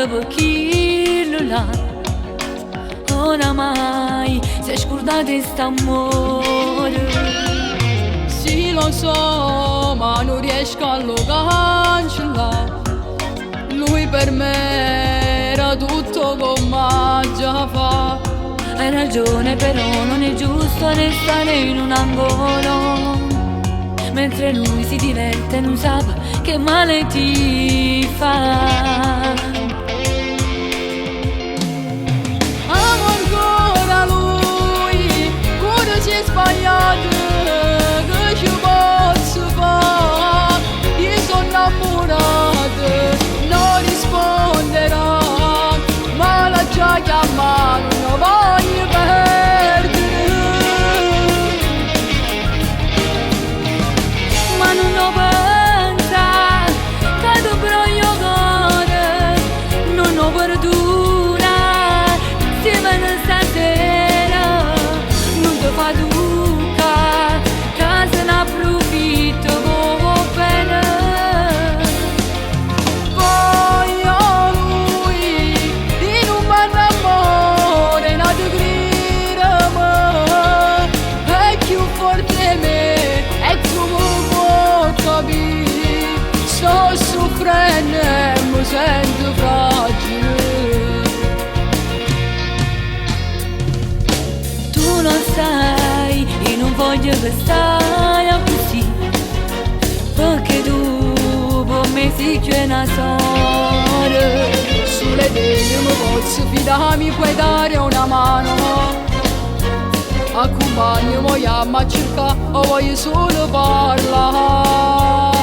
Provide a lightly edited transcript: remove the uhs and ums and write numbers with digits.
perché là oramai sei scordata di st'amore. Sì, lo so, ma non riesco a lo cancellare. Lui per me era tutto come già fa. Hai ragione, però non è giusto restare in un angolo mentre lui si diverte e non sa che male ti fa. Amo ancora lui, pure se è sbagliato, che ci posso fare? Io sono innamorata, non risponderà, ma l'ha già chiamato, non voglio perdere. Ma non lo pensa, che tu broglio cuore, non ho perdura, insieme stasera, non ti fa duca, che se ne approfitto come bene. Voglio lui, in un bell'amore, non ti gridami, è più forte me, e tu mi puoi capire, sto soffrendo e mi sento fragile. Tu lo sai, io non voglio che stai così, perché tu per me sei più una sorella. Sulle tele mi posso fidare, mi puoi dare una mano. Accompagnami a cercare, o voglio solo parlare.